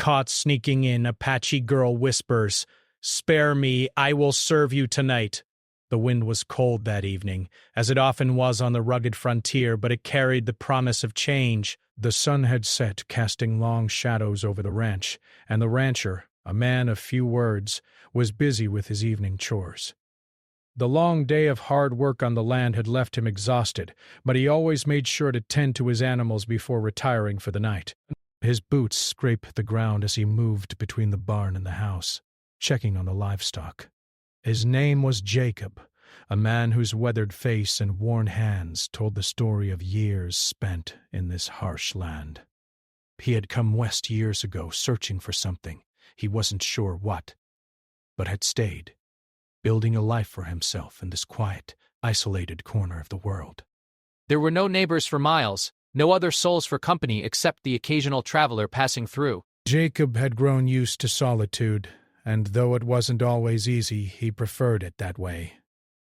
caught sneaking in, Apache girl whispers, "Spare me, I will serve you tonight." The wind was cold that evening, as it often was on the rugged frontier, but it carried the promise of change. The sun had set, casting long shadows over the ranch, and the rancher, a man of few words, was busy with his evening chores. The long day of hard work on the land had left him exhausted, but he always made sure to tend to his animals before retiring for the night. His boots scraped the ground as he moved between the barn and the house, checking on the livestock. His name was Jacob, a man whose weathered face and worn hands told the story of years spent in this harsh land. He had come west years ago searching for something, he wasn't sure what, but had stayed, building a life for himself in this quiet, isolated corner of the world. There were no neighbors for miles, no other souls for company except the occasional traveler passing through. Jacob had grown used to solitude, and though it wasn't always easy, he preferred it that way.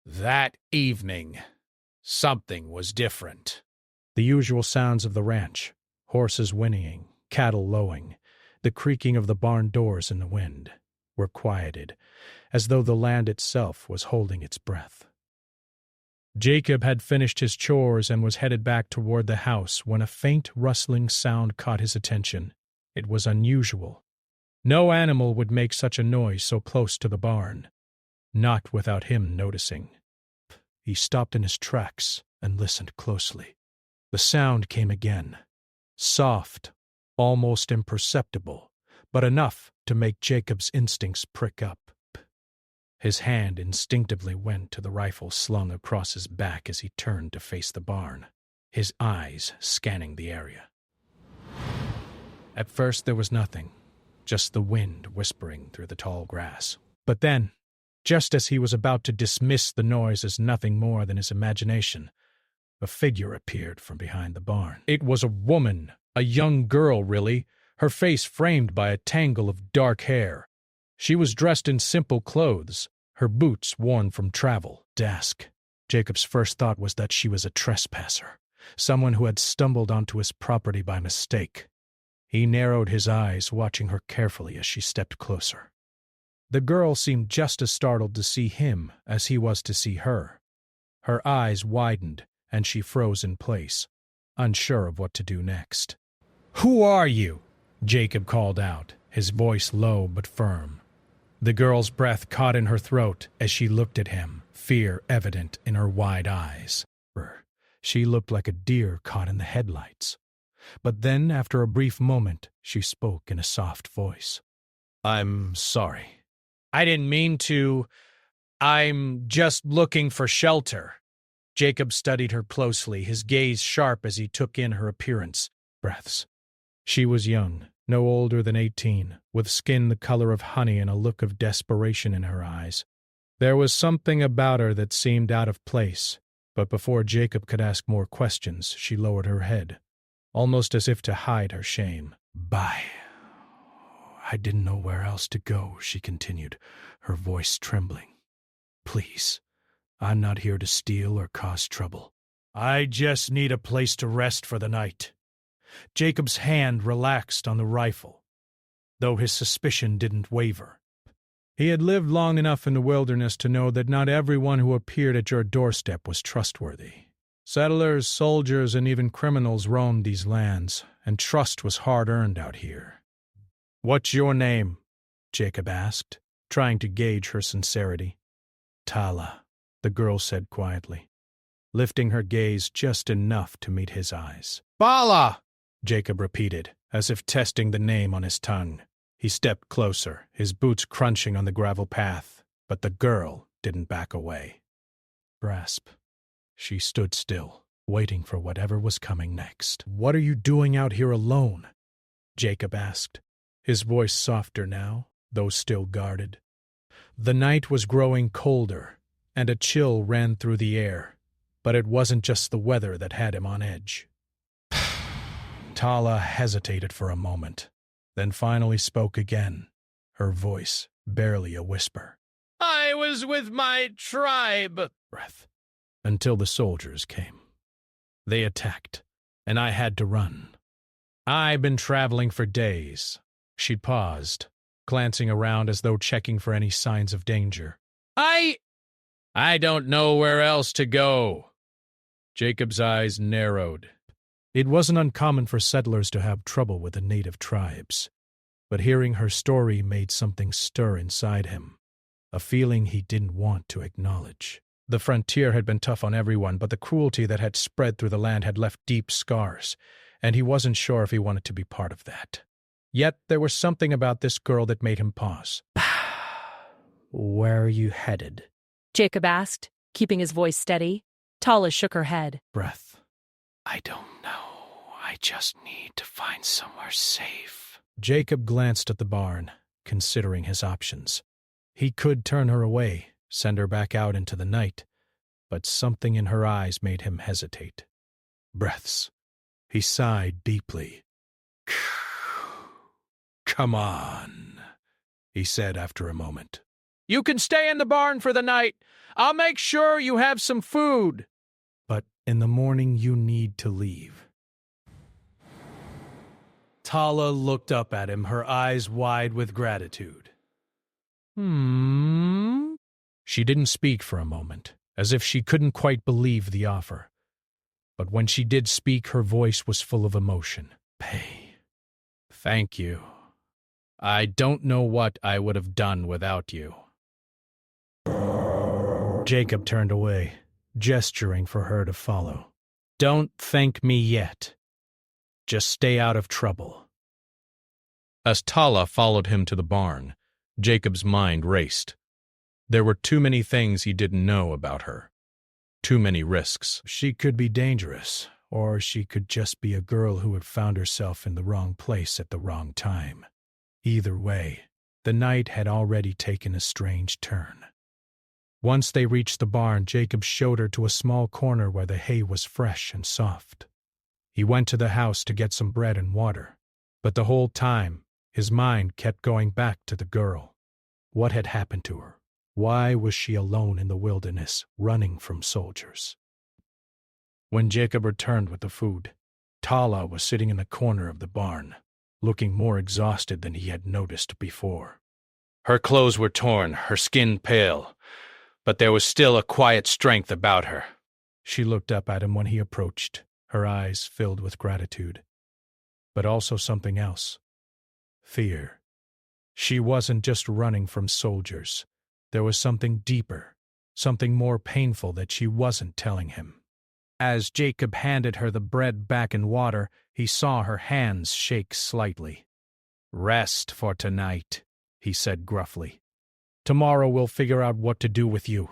That evening, something was different. The usual sounds of the ranch, horses whinnying, cattle lowing, the creaking of the barn doors in the wind, were quieted, as though the land itself was holding its breath. Jacob had finished his chores and was headed back toward the house when a faint rustling sound caught his attention. It was unusual. No animal would make such a noise so close to the barn, not without him noticing. He stopped in his tracks and listened closely. The sound came again, soft, almost imperceptible, but enough to make Jacob's instincts prick up. His hand instinctively went to the rifle slung across his back as he turned to face the barn, his eyes scanning the area. At first there was nothing, just the wind whispering through the tall grass. But then, just as he was about to dismiss the noise as nothing more than his imagination, a figure appeared from behind the barn. It was a woman, a young girl, really, her face framed by a tangle of dark hair. She was dressed in simple clothes, her boots worn from travel. Dusk. Jacob's first thought was that she was a trespasser, someone who had stumbled onto his property by mistake. He narrowed his eyes, watching her carefully as she stepped closer. The girl seemed just as startled to see him as he was to see her. Her eyes widened, and she froze in place, unsure of what to do next. "Who are you?" Jacob called out, his voice low but firm. The girl's breath caught in her throat as she looked at him, fear evident in her wide eyes. She looked like a deer caught in the headlights. But then, after a brief moment, she spoke in a soft voice. "I'm sorry. I didn't mean to. I'm just looking for shelter." Jacob studied her closely, his gaze sharp as he took in her appearance. Breaths. She was young, no older than 18, with skin the color of honey and a look of desperation in her eyes. There was something about her that seemed out of place, but before Jacob could ask more questions, she lowered her head, almost as if to hide her shame. "Bye. I didn't know where else to go," she continued, her voice trembling. "Please, I'm not here to steal or cause trouble. I just need a place to rest for the night." Jacob's hand relaxed on the rifle, though his suspicion didn't waver. He had lived long enough in the wilderness to know that not everyone who appeared at your doorstep was trustworthy. Settlers, soldiers, and even criminals roamed these lands, and trust was hard-earned out here. "What's your name?" Jacob asked, trying to gauge her sincerity. "Tala," the girl said quietly, lifting her gaze just enough to meet his eyes. "Bala!" Jacob repeated, as if testing the name on his tongue. He stepped closer, his boots crunching on the gravel path, but the girl didn't back away. Grasp. She stood still, waiting for whatever was coming next. "What are you doing out here alone?" Jacob asked, his voice softer now, though still guarded. The night was growing colder, and a chill ran through the air, but it wasn't just the weather that had him on edge. Tala hesitated for a moment, then finally spoke again, her voice barely a whisper. "I was with my tribe," breath, until the soldiers came. They attacked, and I had to run. I've been traveling for days. She paused, glancing around as though checking for any signs of danger. I don't know where else to go. Jacob's eyes narrowed. It wasn't uncommon for settlers to have trouble with the native tribes, but hearing her story made something stir inside him, a feeling he didn't want to acknowledge. The frontier had been tough on everyone, but the cruelty that had spread through the land had left deep scars, and he wasn't sure if he wanted to be part of that. Yet there was something about this girl that made him pause. Where are you headed? Jacob asked, keeping his voice steady. Tala shook her head. Breath. I don't know. I just need to find somewhere safe. Jacob glanced at the barn, considering his options. He could turn her away, send her back out into the night, but something in her eyes made him hesitate. Breaths. He sighed deeply. Come on, he said after a moment. You can stay in the barn for the night. I'll make sure you have some food. But in the morning you need to leave. Tala looked up at him, her eyes wide with gratitude. She didn't speak for a moment, as if she couldn't quite believe the offer. But when she did speak, her voice was full of emotion. Thank you. I don't know what I would have done without you. Jacob turned away, gesturing for her to follow. Don't thank me yet. Just stay out of trouble. As Tala followed him to the barn, Jacob's mind raced. There were too many things he didn't know about her. Too many risks. She could be dangerous, or she could just be a girl who had found herself in the wrong place at the wrong time. Either way, the night had already taken a strange turn. Once they reached the barn, Jacob showed her to a small corner where the hay was fresh and soft. He went to the house to get some bread and water, but the whole time, his mind kept going back to the girl. What had happened to her? Why was she alone in the wilderness, running from soldiers? When Jacob returned with the food, Tala was sitting in the corner of the barn, looking more exhausted than he had noticed before. Her clothes were torn, her skin pale, but there was still a quiet strength about her. She looked up at him when he approached, her eyes filled with gratitude, but also something else. Fear. She wasn't just running from soldiers. There was something deeper, something more painful that she wasn't telling him. As Jacob handed her the bread back and water, he saw her hands shake slightly. Rest for tonight, he said gruffly. Tomorrow we'll figure out what to do with you.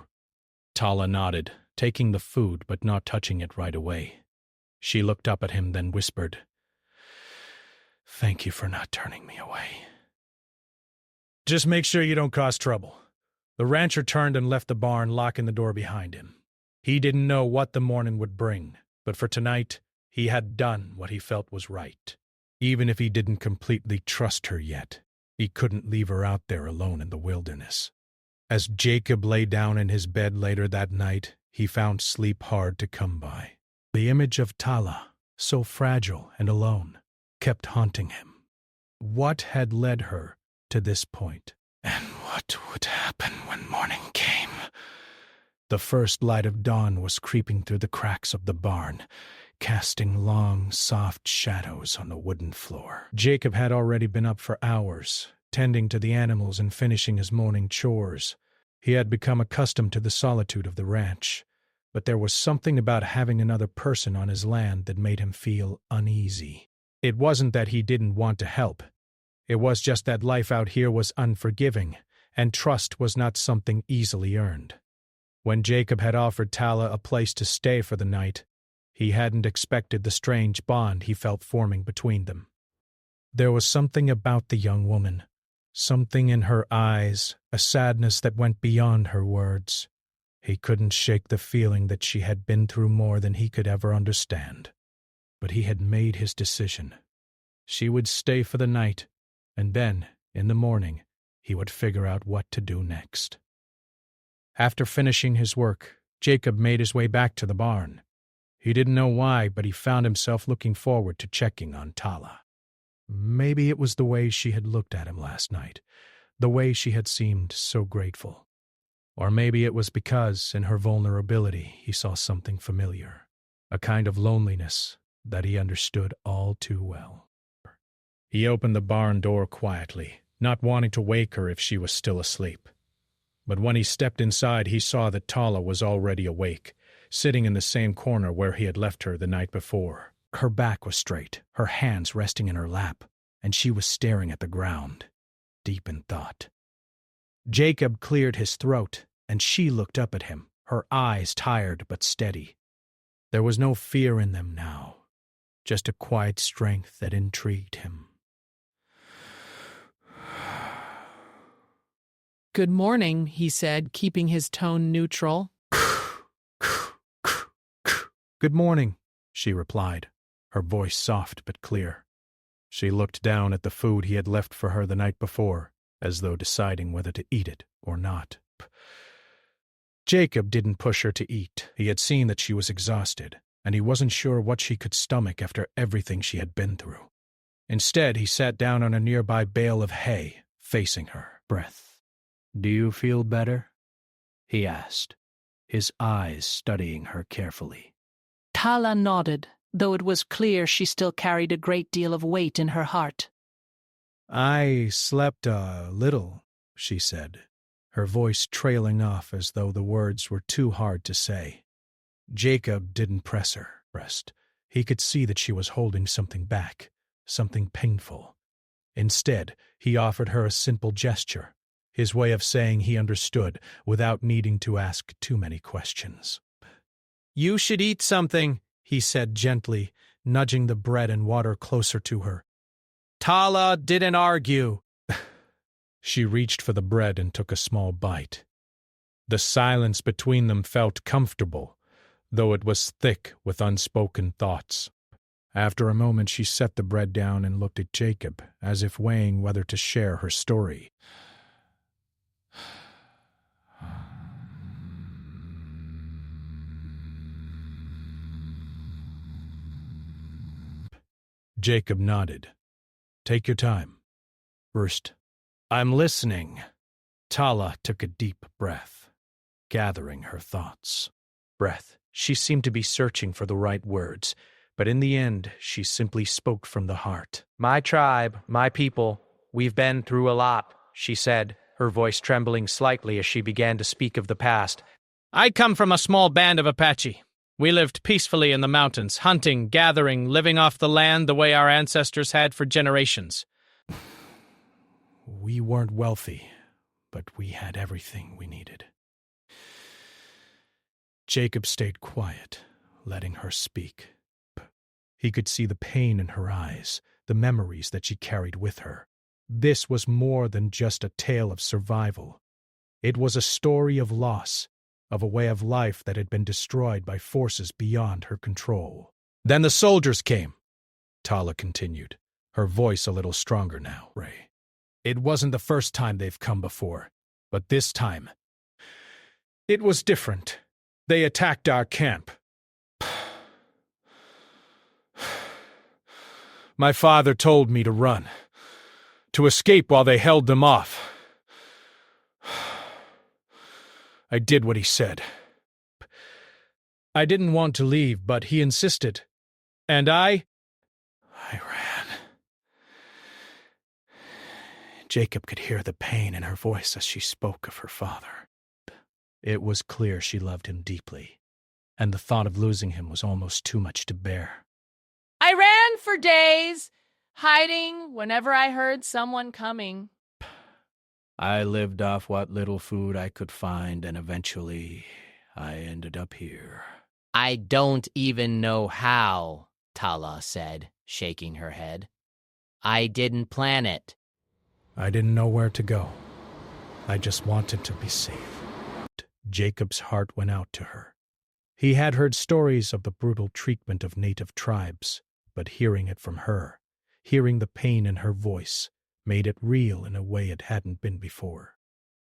Tala nodded, taking the food but not touching it right away. She looked up at him, then whispered, Thank you for not turning me away. Just make sure you don't cause trouble. The rancher turned and left the barn, locking the door behind him. He didn't know what the morning would bring, but for tonight, he had done what he felt was right. Even if he didn't completely trust her yet, he couldn't leave her out there alone in the wilderness. As Jacob lay down in his bed later that night, he found sleep hard to come by. The image of Tala, so fragile and alone, kept haunting him. What had led her to this point? And what would happen when morning came? The first light of dawn was creeping through the cracks of the barn, casting long, soft shadows on the wooden floor. Jacob had already been up for hours, tending to the animals and finishing his morning chores. He had become accustomed to the solitude of the ranch, but there was something about having another person on his land that made him feel uneasy. It wasn't that he didn't want to help. It was just that life out here was unforgiving, and trust was not something easily earned. When Jacob had offered Tala a place to stay for the night, he hadn't expected the strange bond he felt forming between them. There was something about the young woman, something in her eyes, a sadness that went beyond her words. He couldn't shake the feeling that she had been through more than he could ever understand. But he had made his decision. She would stay for the night, and then, in the morning, he would figure out what to do next. After finishing his work, Jacob made his way back to the barn. He didn't know why, but he found himself looking forward to checking on Tala. Maybe it was the way she had looked at him last night, the way she had seemed so grateful. Or maybe it was because, in her vulnerability, he saw something familiar, a kind of loneliness that he understood all too well. He opened the barn door quietly, not wanting to wake her if she was still asleep. But when he stepped inside, he saw that Tala was already awake, sitting in the same corner where he had left her the night before. Her back was straight, her hands resting in her lap, and she was staring at the ground, deep in thought. Jacob cleared his throat, and she looked up at him, her eyes tired but steady. There was no fear in them now, just a quiet strength that intrigued him. "Good morning," he said, keeping his tone neutral. "Good morning," she replied, her voice soft but clear. She looked down at the food he had left for her the night before, as though deciding whether to eat it or not. Jacob didn't push her to eat. He had seen that she was exhausted, and he wasn't sure what she could stomach after everything she had been through. Instead, he sat down on a nearby bale of hay, facing her. "Breath. Do you feel better?" he asked, his eyes studying her carefully. Tala nodded, though it was clear she still carried a great deal of weight in her heart. "I slept a little," she said, her voice trailing off as though the words were too hard to say. Jacob didn't press her breast. He could see that she was holding something back, something painful. Instead, he offered her a simple gesture, his way of saying he understood without needing to ask too many questions. "You should eat something," he said gently, nudging the bread and water closer to her. "Tala didn't argue." She reached for the bread and took a small bite. The silence between them felt comfortable, though it was thick with unspoken thoughts. After a moment, she set the bread down and looked at Jacob, as if weighing whether to share her story. Jacob nodded. "Take your time. First, I'm listening." Tala took a deep breath, gathering her thoughts. She seemed to be searching for the right words, but in the end, she simply spoke from the heart. "My tribe, my people, we've been through a lot," she said, her voice trembling slightly as she began to speak of the past. "I come from a small band of Apache. We lived peacefully in the mountains, hunting, gathering, living off the land the way our ancestors had for generations. We weren't wealthy, but we had everything we needed." Jacob stayed quiet, letting her speak. He could see the pain in her eyes, the memories that she carried with her. This was more than just a tale of survival. It was a story of loss, of a way of life that had been destroyed by forces beyond her control. "Then the soldiers came," Tala continued, her voice a little stronger now. "Ray, it wasn't the first time they've come before, but this time, it was different. They attacked our camp. My father told me to run, to escape while they held them off. I did what he said. I didn't want to leave, but he insisted, and I ran." Jacob could hear the pain in her voice as she spoke of her father. It was clear she loved him deeply, and the thought of losing him was almost too much to bear. "I ran for days, hiding whenever I heard someone coming." I lived off what little food I could find, and eventually I ended up here. "I don't even know how," Tala said, shaking her head. "I didn't plan it." I didn't know where to go. I just wanted to be safe. Jacob's heart went out to her. He had heard stories of the brutal treatment of native tribes, but hearing it from her, hearing the pain in her voice, made it real in a way it hadn't been before.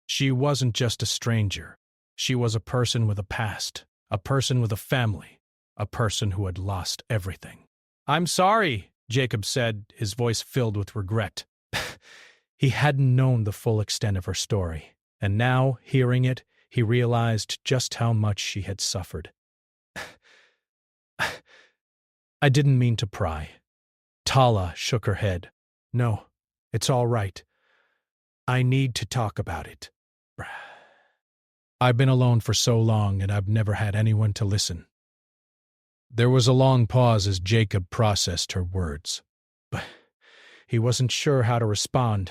She wasn't just a stranger. She was a person with a past, a person with a family, a person who had lost everything. "I'm sorry," Jacob said, his voice filled with regret. He hadn't known the full extent of her story, and now, hearing it, he realized just how much she had suffered. I didn't mean to pry. Tala shook her head. No, it's all right. I need to talk about it. I've been alone for so long, and I've never had anyone to listen. There was a long pause as Jacob processed her words. But he wasn't sure how to respond,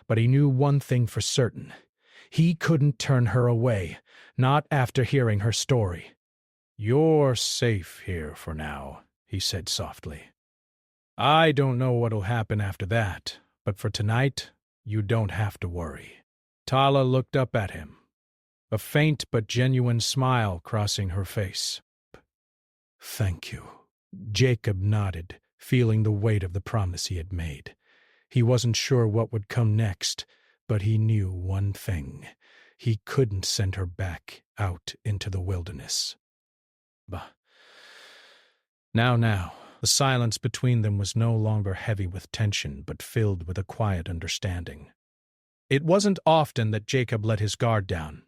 but he knew one thing for certain. He couldn't turn her away, not after hearing her story. You're safe here for now, he said softly. I don't know what'll happen after that, but for tonight, you don't have to worry. Tala looked up at him, a faint but genuine smile crossing her face. Thank you. Jacob nodded, feeling the weight of the promise he had made. He wasn't sure what would come next, but he knew one thing. He couldn't send her back out into the wilderness. Bah. Now, the silence between them was no longer heavy with tension, but filled with a quiet understanding. It wasn't often that Jacob let his guard down,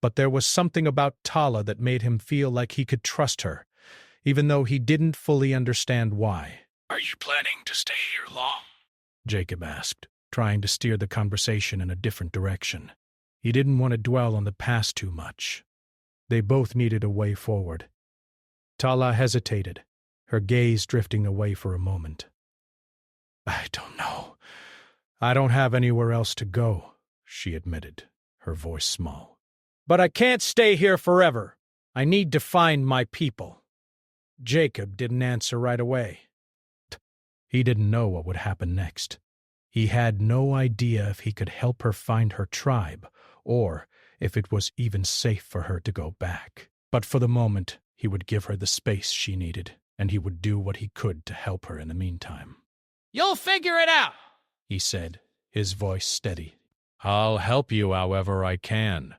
but there was something about Tala that made him feel like he could trust her, even though he didn't fully understand why. Are you planning to stay here long? Jacob asked, trying to steer the conversation in a different direction. He didn't want to dwell on the past too much. They both needed a way forward. Tala hesitated, her gaze drifting away for a moment. I don't know. I don't have anywhere else to go, she admitted, her voice small. But I can't stay here forever. I need to find my people. Jacob didn't answer right away. He didn't know what would happen next. He had no idea if he could help her find her tribe, or if it was even safe for her to go back. But for the moment, he would give her the space she needed, and he would do what he could to help her in the meantime. You'll figure it out, he said, his voice steady. I'll help you however I can.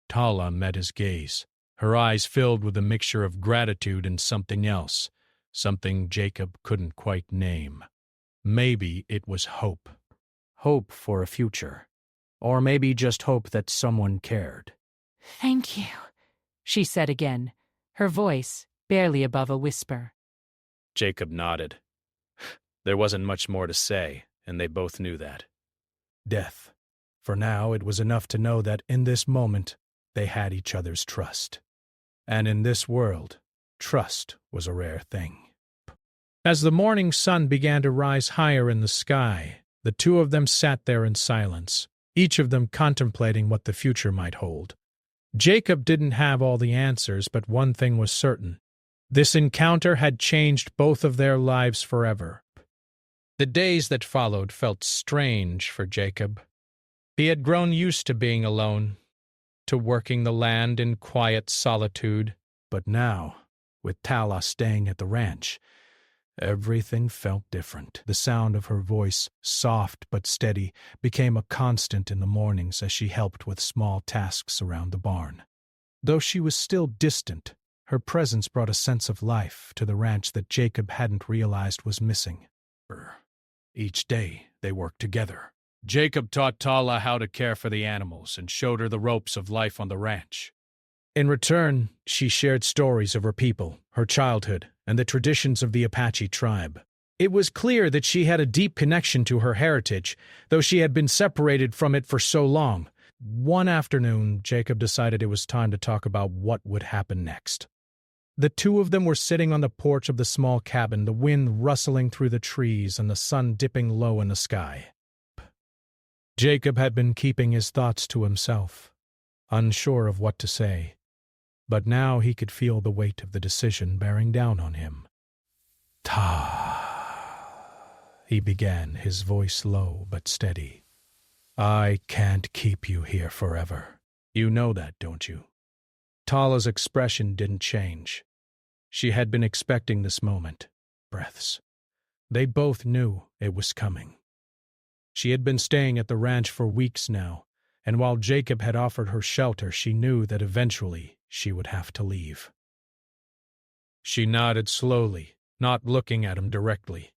Tala met his gaze, her eyes filled with a mixture of gratitude and something else, something Jacob couldn't quite name. Maybe it was hope. Hope for a future. Or maybe just hope that someone cared. Thank you, she said again, her voice barely above a whisper. Jacob nodded. There wasn't much more to say, and they both knew that. Death. For now, it was enough to know that in this moment, they had each other's trust. And in this world, trust was a rare thing. As the morning sun began to rise higher in the sky, the two of them sat there in silence, each of them contemplating what the future might hold. Jacob didn't have all the answers, but one thing was certain. This encounter had changed both of their lives forever. The days that followed felt strange for Jacob. He had grown used to being alone, to working the land in quiet solitude, but now, with Tala staying at the ranch, everything felt different. The sound of her voice, soft but steady, became a constant in the mornings as she helped with small tasks around the barn. Though she was still distant, her presence brought a sense of life to the ranch that Jacob hadn't realized was missing. Each day, they worked together. Jacob taught Tala how to care for the animals and showed her the ropes of life on the ranch. In return, she shared stories of her people, her childhood, and the traditions of the Apache tribe. It was clear that she had a deep connection to her heritage, though she had been separated from it for so long. One afternoon, Jacob decided it was time to talk about what would happen next. The two of them were sitting on the porch of the small cabin, the wind rustling through the trees and the sun dipping low in the sky. Jacob had been keeping his thoughts to himself, unsure of what to say. But now he could feel the weight of the decision bearing down on him. He began, his voice low but steady. I can't keep you here forever. You know that, don't you? Tala's expression didn't change. She had been expecting this moment. Breaths. They both knew it was coming. She had been staying at the ranch for weeks now, and while Jacob had offered her shelter, she knew that eventually she would have to leave. She nodded slowly, not looking at him directly.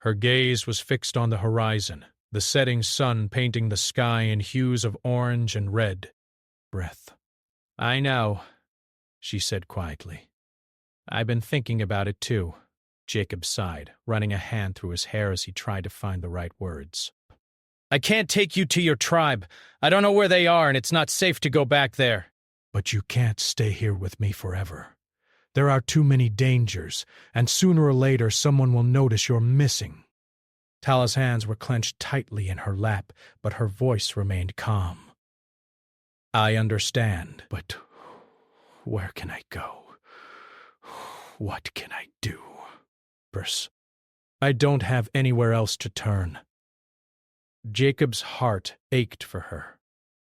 Her gaze was fixed on the horizon, the setting sun painting the sky in hues of orange and red. Breath. "I know," she said quietly. "I've been thinking about it too." Jacob sighed, running a hand through his hair as he tried to find the right words. "I can't take you to your tribe. I don't know where they are, and it's not safe to go back there." "But you can't stay here with me forever. There are too many dangers, and sooner or later someone will notice you're missing." Tala's hands were clenched tightly in her lap, but her voice remained calm. "I understand, but where can I go? What can I do?" "I don't have anywhere else to turn." Jacob's heart ached for her.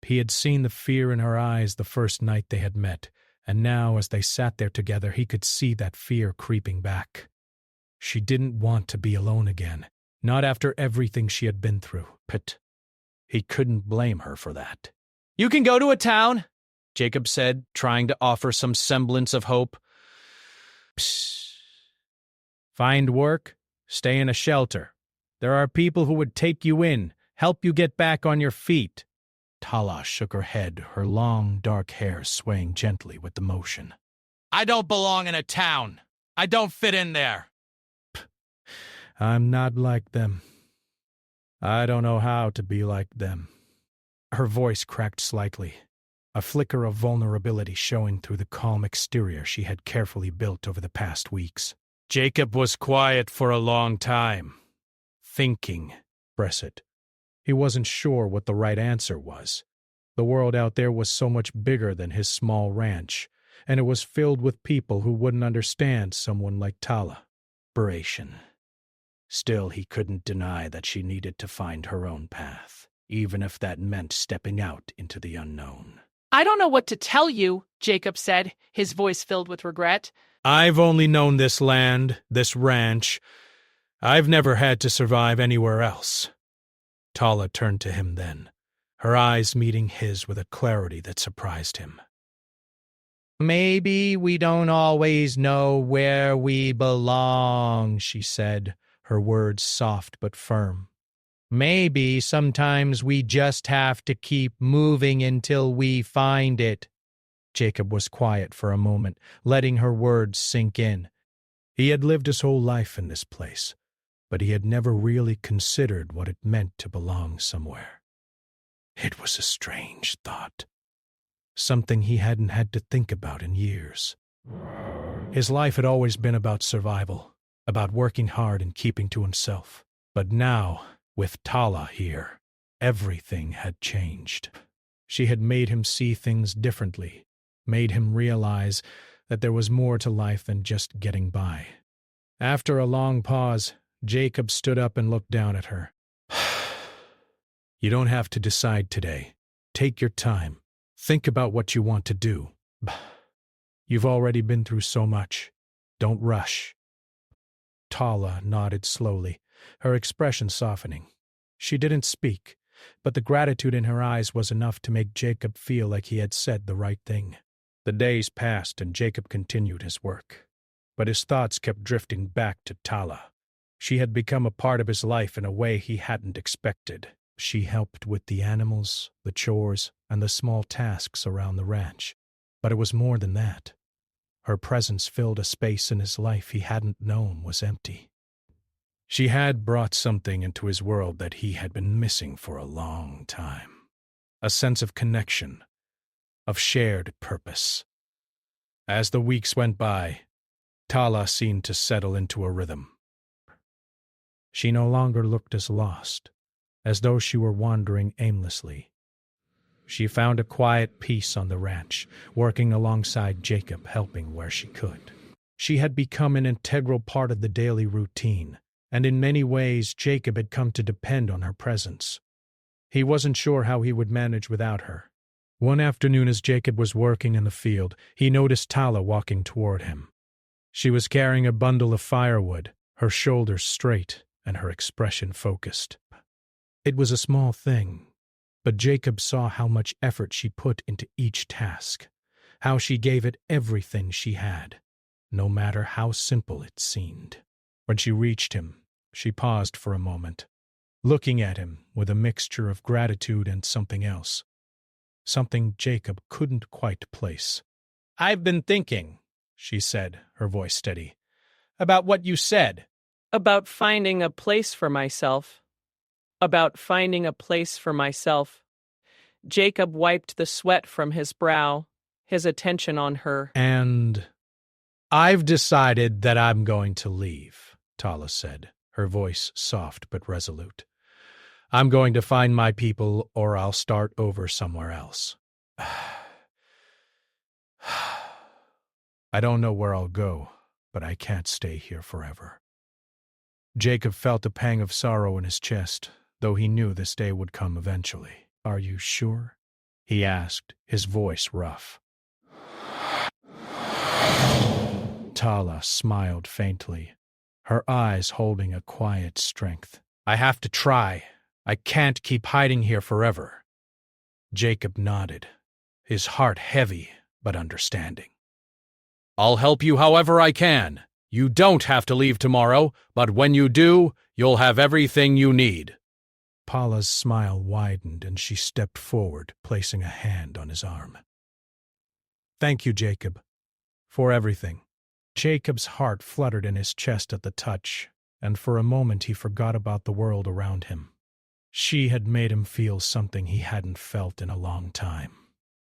He had seen the fear in her eyes the first night they had met, and now as they sat there together he could see that fear creeping back. She didn't want to be alone again, not after everything she had been through. But he couldn't blame her for that. "You can go to a town," Jacob said, trying to offer some semblance of hope. Psst. "Find work, stay in a shelter. There are people who would take you in, help you get back on your feet." Tala shook her head, her long, dark hair swaying gently with the motion. "I don't belong in a town. I don't fit in there." "I'm not like them. I don't know how to be like them." Her voice cracked slightly, a flicker of vulnerability showing through the calm exterior she had carefully built over the past weeks. Jacob was quiet for a long time, thinking. Bressett. He wasn't sure what the right answer was. The world out there was so much bigger than his small ranch, and it was filled with people who wouldn't understand someone like Tala. Narration. Still, he couldn't deny that she needed to find her own path, even if that meant stepping out into the unknown. "I don't know what to tell you," Jacob said, his voice filled with regret. "I've only known this land, this ranch. I've never had to survive anywhere else." Tala turned to him then, her eyes meeting his with a clarity that surprised him. "Maybe we don't always know where we belong," she said, her words soft but firm. "Maybe sometimes we just have to keep moving until we find it." Jacob was quiet for a moment, letting her words sink in. He had lived his whole life in this place, but he had never really considered what it meant to belong somewhere. It was a strange thought, something he hadn't had to think about in years. His life had always been about survival, about working hard and keeping to himself. But now, with Tala here, everything had changed. She had made him see things differently, made him realize that there was more to life than just getting by. After a long pause, Jacob stood up and looked down at her. "You don't have to decide today. Take your time. Think about what you want to do. You've already been through so much. Don't rush." Tala nodded slowly, her expression softening. She didn't speak, but the gratitude in her eyes was enough to make Jacob feel like he had said the right thing. The days passed and Jacob continued his work, but his thoughts kept drifting back to Tala. She had become a part of his life in a way he hadn't expected. She helped with the animals, the chores, and the small tasks around the ranch. But it was more than that. Her presence filled a space in his life he hadn't known was empty. She had brought something into his world that he had been missing for a long time. A sense of connection, of shared purpose. As the weeks went by, Tala seemed to settle into a rhythm. She no longer looked as lost, as though she were wandering aimlessly. She found a quiet peace on the ranch, working alongside Jacob, helping where she could. She had become an integral part of the daily routine, and in many ways Jacob had come to depend on her presence. He wasn't sure how he would manage without her. One afternoon as Jacob was working in the field, he noticed Tala walking toward him. She was carrying a bundle of firewood, her shoulders straight and her expression focused. It was a small thing, but Jacob saw how much effort she put into each task, how she gave it everything she had, no matter how simple it seemed. When she reached him, She paused for a moment, looking at him with a mixture of gratitude and something else. Something Jacob couldn't quite place. I've been thinking, she said, her voice steady, about what you said. About finding a place for myself. About finding a place for myself. Jacob wiped the sweat from his brow, his attention on her. And I've decided that I'm going to leave, Tala said, her voice soft but resolute. I'm going to find my people, or I'll start over somewhere else. I don't know where I'll go, but I can't stay here forever. Jacob felt a pang of sorrow in his chest, though he knew this day would come eventually. Are you sure? He asked, his voice rough. Tala smiled faintly, her eyes holding a quiet strength. I have to try. I can't keep hiding here forever. Jacob nodded, his heart heavy but understanding. I'll help you however I can. You don't have to leave tomorrow, but when you do, you'll have everything you need. Paula's smile widened and she stepped forward, placing a hand on his arm. Thank you, Jacob, for everything. Jacob's heart fluttered in his chest at the touch, and for a moment he forgot about the world around him. She had made him feel something he hadn't felt in a long time.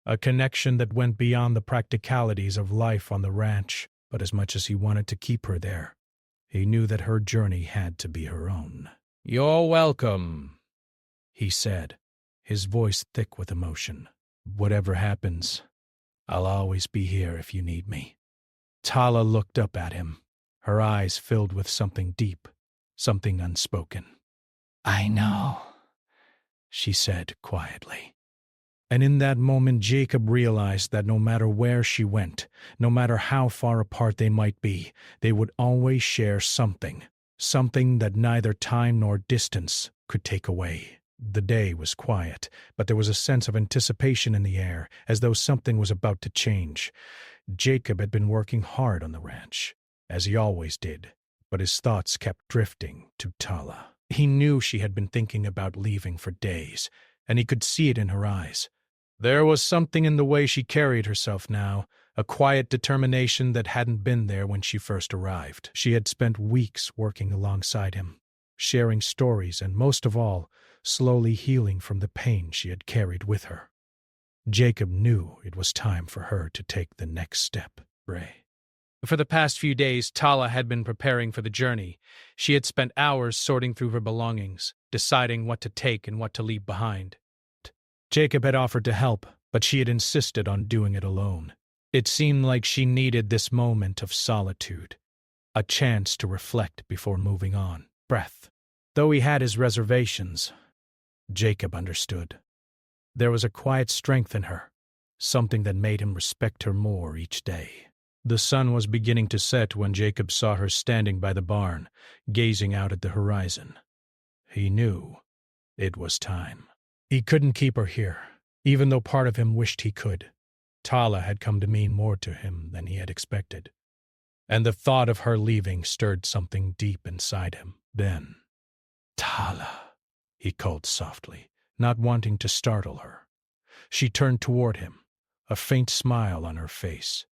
A connection that went beyond the practicalities of life on the ranch, but as much as he wanted to keep her there, he knew that her journey had to be her own. You're welcome, he said, his voice thick with emotion. Whatever happens, I'll always be here if you need me. Tala looked up at him, her eyes filled with something deep, something unspoken. I know, she said quietly. And in that moment Jacob realized that no matter where she went, no matter how far apart they might be, they would always share something that neither time nor distance could take away. The day was quiet, but there was a sense of anticipation in the air, as though something was about to change. Jacob had been working hard on the ranch, as he always did, but his thoughts kept drifting to Tala. He knew she had been thinking about leaving for days, and he could see it in her eyes. There was something in the way she carried herself now, a quiet determination that hadn't been there when she first arrived. She had spent weeks working alongside him, sharing stories and, most of all, slowly healing from the pain she had carried with her. Jacob knew it was time for her to take the next step. Ray. For the past few days, Tala had been preparing for the journey. She had spent hours sorting through her belongings, deciding what to take and what to leave behind. Jacob had offered to help, but she had insisted on doing it alone. It seemed like she needed this moment of solitude, a chance to reflect before moving on. Breath. Though he had his reservations, Jacob understood. There was a quiet strength in her, something that made him respect her more each day. The sun was beginning to set when Jacob saw her standing by the barn, gazing out at the horizon. He knew it was time. He couldn't keep her here, even though part of him wished he could. Tala had come to mean more to him than he had expected, and the thought of her leaving stirred something deep inside him. Then, Tala, he called softly, not wanting to startle her. She turned toward him, a faint smile on her face.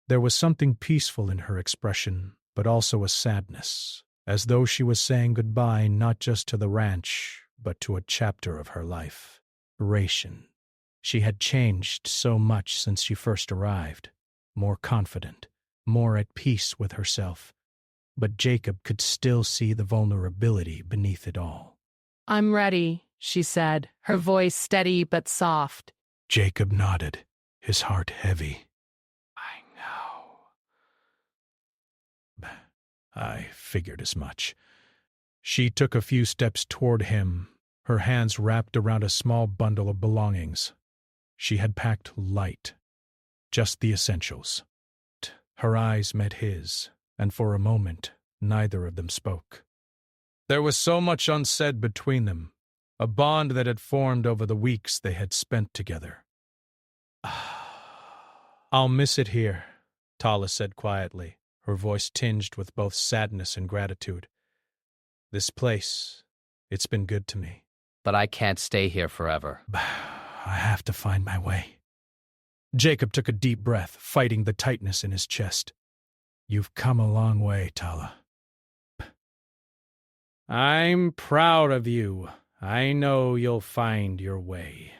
There was something peaceful in her expression, but also a sadness, as though she was saying goodbye not just to the ranch, but to a chapter of her life. Narration. She had changed so much since she first arrived, more confident, more at peace with herself. But Jacob could still see the vulnerability beneath it all. I'm ready, she said, her voice steady but soft. Jacob nodded, his heart heavy. I figured as much. She took a few steps toward him, her hands wrapped around a small bundle of belongings. She had packed light, just the essentials. Her eyes met his, and for a moment, neither of them spoke. There was so much unsaid between them, a bond that had formed over the weeks they had spent together. I'll miss it here, Tala said quietly, her voice tinged with both sadness and gratitude. This place, it's been good to me. But I can't stay here forever. I have to find my way. Jacob took a deep breath, fighting the tightness in his chest. You've come a long way, Tala. I'm proud of you. I know you'll find your way.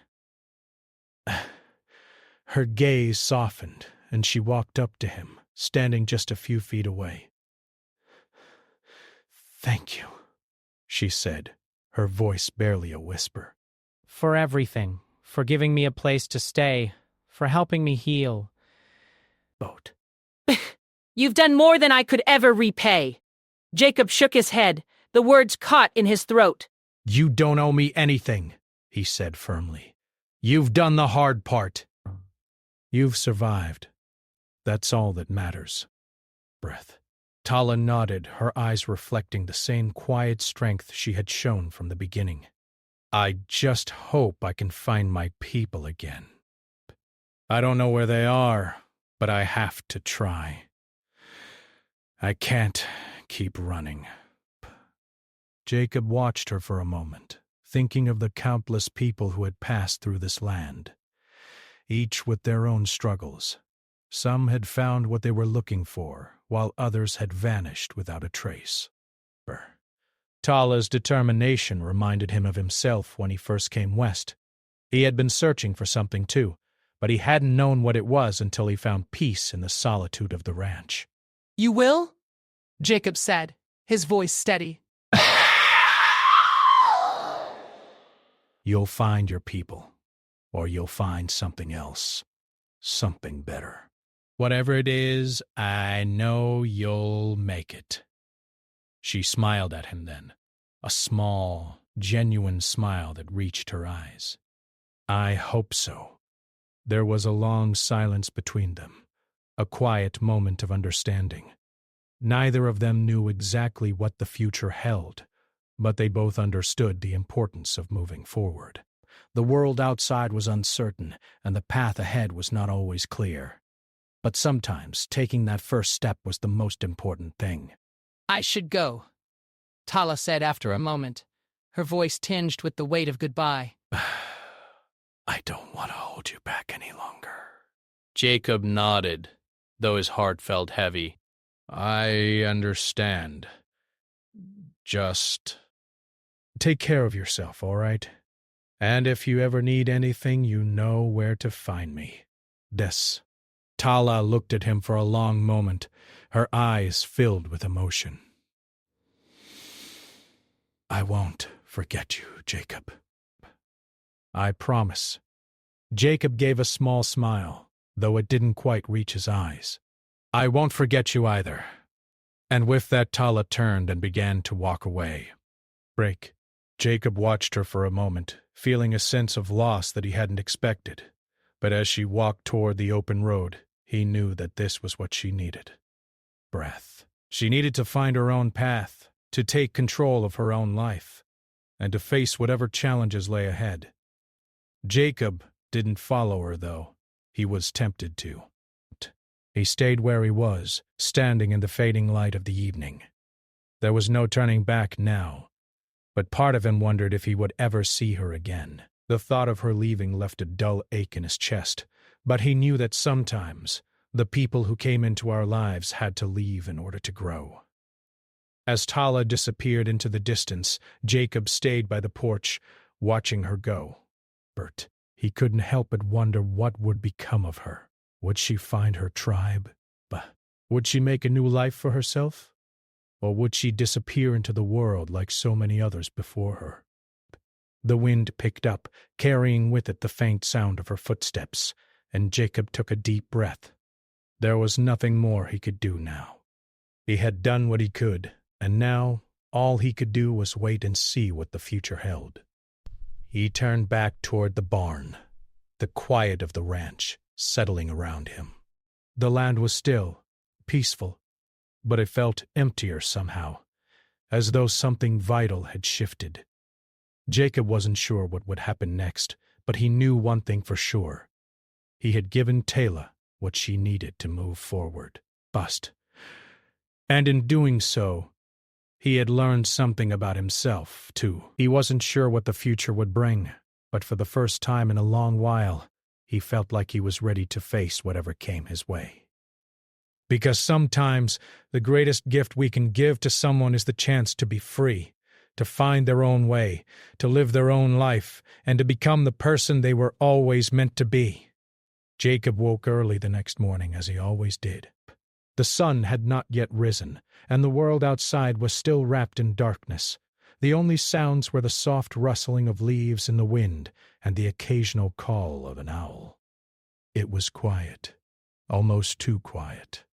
Her gaze softened, and she walked up to him, standing just a few feet away. Thank you, she said, her voice barely a whisper. For everything, for giving me a place to stay, for helping me heal. Boat. You've done more than I could ever repay. Jacob shook his head, the words caught in his throat. You don't owe me anything, he said firmly. You've done the hard part. You've survived. That's all that matters. Breath. Tala nodded, her eyes reflecting the same quiet strength she had shown from the beginning. I just hope I can find my people again. I don't know where they are, but I have to try. I can't keep running. Jacob watched her for a moment, thinking of the countless people who had passed through this land, each with their own struggles. Some had found what they were looking for, while others had vanished without a trace. Tala's determination reminded him of himself when he first came west. He had been searching for something too, but he hadn't known what it was until he found peace in the solitude of the ranch. You will? Jacob said, his voice steady. You'll find your people, or you'll find something else, something better. Whatever it is, I know you'll make it. She smiled at him then, a small, genuine smile that reached her eyes. I hope so. There was a long silence between them, a quiet moment of understanding. Neither of them knew exactly what the future held, but they both understood the importance of moving forward. The world outside was uncertain, and the path ahead was not always clear. But sometimes taking that first step was the most important thing. I should go, Tala said after a moment, her voice tinged with the weight of goodbye. I don't want to hold you back any longer. Jacob nodded, though his heart felt heavy. I understand. Just take care of yourself, all right? And if you ever need anything, you know where to find me. This. Tala looked at him for a long moment, her eyes filled with emotion. I won't forget you, Jacob. I promise. Jacob gave a small smile, though it didn't quite reach his eyes. I won't forget you either. And with that, Tala turned and began to walk away. Break. Jacob watched her for a moment, feeling a sense of loss that he hadn't expected. But as she walked toward the open road, he knew that this was what she needed. Breath. She needed to find her own path, to take control of her own life, and to face whatever challenges lay ahead. Jacob didn't follow her, though. He was tempted to. He stayed where he was, standing in the fading light of the evening. There was no turning back now, but part of him wondered if he would ever see her again. The thought of her leaving left a dull ache in his chest, but he knew that sometimes the people who came into our lives had to leave in order to grow. As Tala disappeared into the distance, Jacob stayed by the porch, watching her go. He couldn't help but wonder what would become of her. Would she find her tribe? Would she make a new life for herself? Or would she disappear into the world like so many others before her? The wind picked up, carrying with it the faint sound of her footsteps, and Jacob took a deep breath. There was nothing more he could do now. He had done what he could, and now all he could do was wait and see what the future held. He turned back toward the barn, the quiet of the ranch settling around him. The land was still, peaceful, but it felt emptier somehow, as though something vital had shifted. Jacob wasn't sure what would happen next, but he knew one thing for sure. He had given Tala what she needed to move forward. And in doing so, He had learned something about himself, too. He wasn't sure what the future would bring, but for the first time in a long while, he felt like he was ready to face whatever came his way. Because sometimes the greatest gift we can give to someone is the chance to be free, to find their own way, to live their own life, and to become the person they were always meant to be. Jacob woke early the next morning, as he always did. The sun had not yet risen, and the world outside was still wrapped in darkness. The only sounds were the soft rustling of leaves in the wind and the occasional call of an owl. It was quiet, almost too quiet.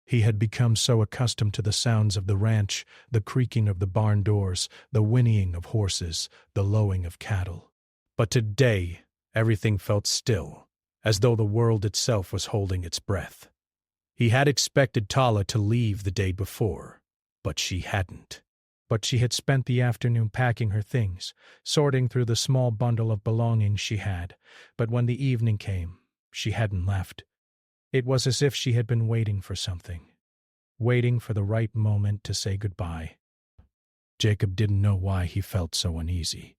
He had become so accustomed to the sounds of the ranch, the creaking of the barn doors, the whinnying of horses, the lowing of cattle. But today, everything felt still, as though the world itself was holding its breath. He had expected Tala to leave the day before, but she hadn't. But she had spent the afternoon packing her things, sorting through the small bundle of belongings she had. But when the evening came, she hadn't left. It was as if she had been waiting for something, waiting for the right moment to say goodbye. Jacob didn't know why he felt so uneasy.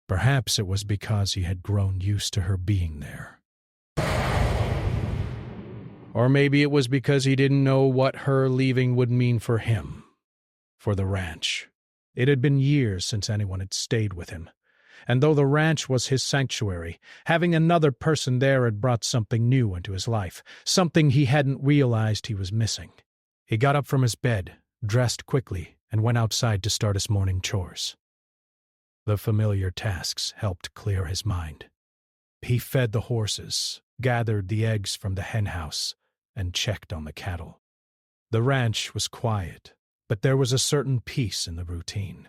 Perhaps it was because he had grown used to her being there. Or maybe it was because he didn't know what her leaving would mean for him, for the ranch. It had been years since anyone had stayed with him, and though the ranch was his sanctuary, having another person there had brought something new into his life, something he hadn't realized he was missing. He got up from his bed, dressed quickly, and went outside to start his morning chores. The familiar tasks helped clear his mind. He fed the horses, gathered the eggs from the henhouse, and checked on the cattle. The ranch was quiet, but there was a certain peace in the routine.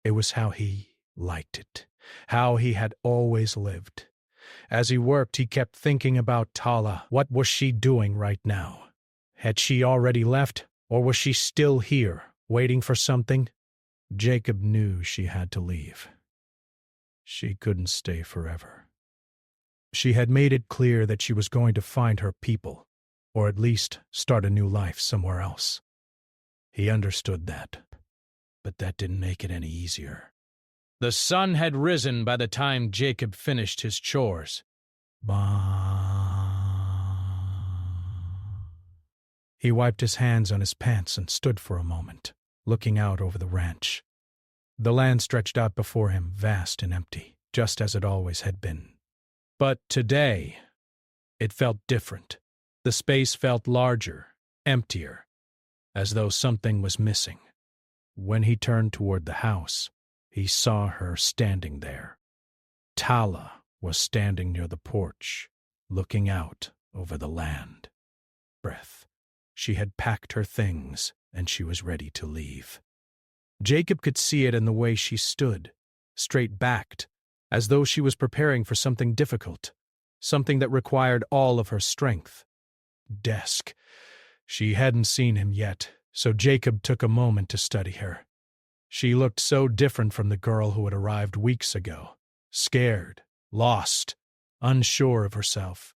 It was how he liked it, how he had always lived. As he worked, he kept thinking about Tala. What was she doing right now? Had she already left, or was she still here, waiting for something? Jacob knew she had to leave. She couldn't stay forever. She had made it clear that she was going to find her people, or at least start a new life somewhere else. He understood that, but that didn't make it any easier. The sun had risen by the time Jacob finished his chores. He wiped his hands on his pants and stood for a moment, looking out over the ranch. The land stretched out before him, vast and empty, just as it always had been. But today, it felt different. The space felt larger, emptier, as though something was missing. When he turned toward the house, he saw her standing there. Tala was standing near the porch, looking out over the land. Breath. She had packed her things, and she was ready to leave. Jacob could see it in the way she stood, straight-backed, as though she was preparing for something difficult, something that required all of her strength. Desk. She hadn't seen him yet, so Jacob took a moment to study her. She looked so different from the girl who had arrived weeks ago, scared, lost, unsure of herself.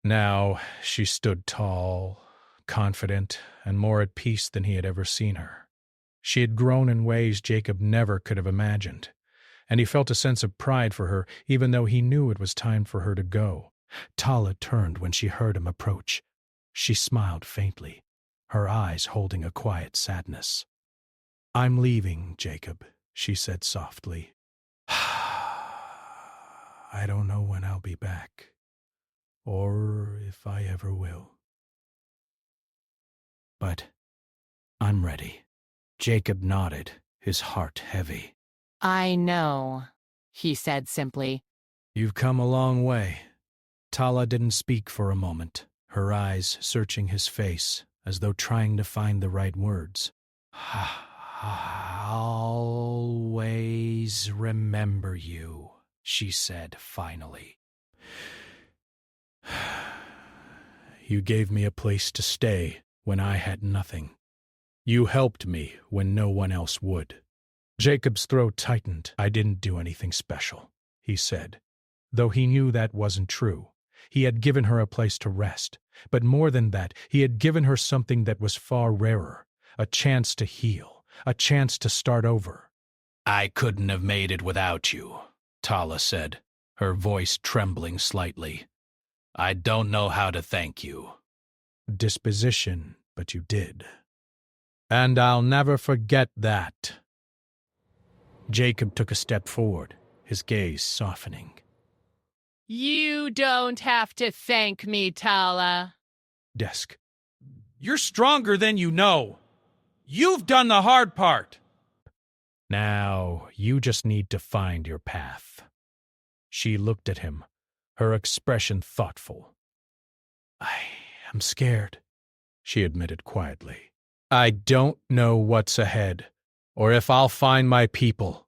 Now she stood tall, confident, and more at peace than he had ever seen her. She had grown in ways Jacob never could have imagined, and he felt a sense of pride for her, even though he knew it was time for her to go. Tala turned when she heard him approach. She smiled faintly, her eyes holding a quiet sadness. "I'm leaving, Jacob," she said softly. "I don't know when I'll be back, or if I ever will. But I'm ready." Jacob nodded, his heart heavy. I know, he said simply. "You've come a long way." Tala didn't speak for a moment, her eyes searching his face, as though trying to find the right words. "Always remember you," she said finally. "You gave me a place to stay when I had nothing. You helped me when no one else would." Jacob's throat tightened. "I didn't do anything special," he said, though he knew that wasn't true. He had given her a place to rest, but more than that, he had given her something that was far rarer, a chance to heal, a chance to start over. I couldn't have made it without you, Tala said, her voice trembling slightly. I don't know how to thank you. Disposition, but you did. And I'll never forget that. Jacob took a step forward, his gaze softening. You don't have to thank me, Tala. Desk. You're stronger than you know. You've done the hard part. Now, you just need to find your path. She looked at him, her expression thoughtful. I am scared, she admitted quietly. I don't know what's ahead, or if I'll find my people.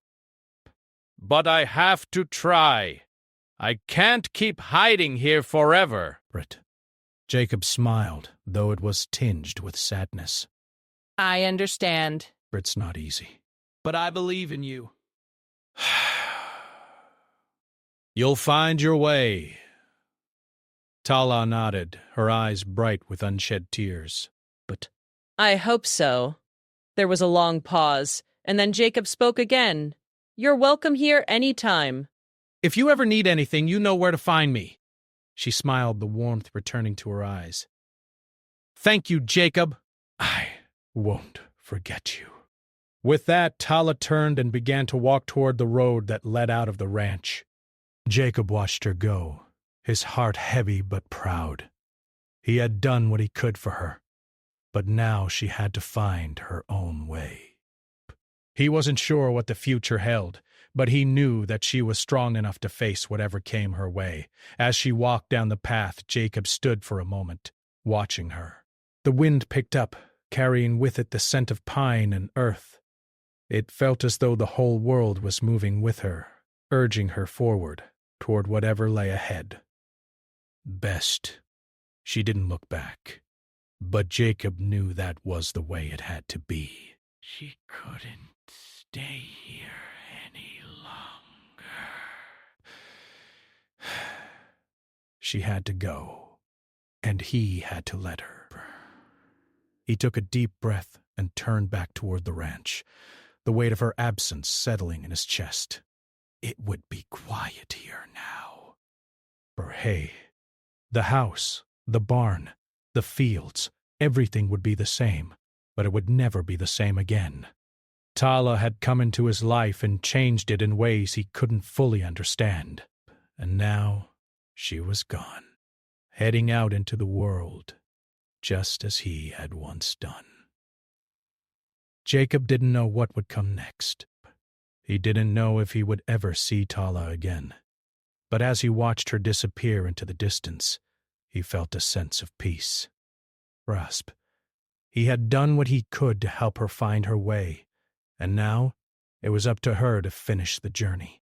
But I have to try. I can't keep hiding here forever. Brit. Jacob smiled, though it was tinged with sadness. I understand. Brit's not easy. But I believe in you. You'll find your way. Tala nodded, her eyes bright with unshed tears. But I hope so. There was a long pause, and then Jacob spoke again. You're welcome here any time. if you ever need anything, you know where to find me. She smiled, the warmth returning to her eyes. Thank you, Jacob. I won't forget you. With that, Tala turned and began to walk toward the road that led out of the ranch. Jacob watched her go, his heart heavy but proud. He had done what he could for her, but now she had to find her own way. He wasn't sure what the future held, but he knew that she was strong enough to face whatever came her way. As she walked down the path, Jacob stood for a moment, watching her. The wind picked up, carrying with it the scent of pine and earth. It felt as though the whole world was moving with her, urging her forward, toward whatever lay ahead. Best. She didn't look back, but Jacob knew that was the way it had to be. She couldn't stay here any longer. She had to go, and he had to let her. He took a deep breath and turned back toward the ranch, the weight of her absence settling in his chest. It would be quiet here now. For hey, the house, the barn, the fields, everything would be the same, but it would never be the same again. Tala had come into his life and changed it in ways he couldn't fully understand. And now she was gone, heading out into the world, just as he had once done. Jacob didn't know what would come next. He didn't know if he would ever see Tala again. But as he watched her disappear into the distance, he felt a sense of peace. Grasp. He had done what he could to help her find her way, and now it was up to her to finish the journey.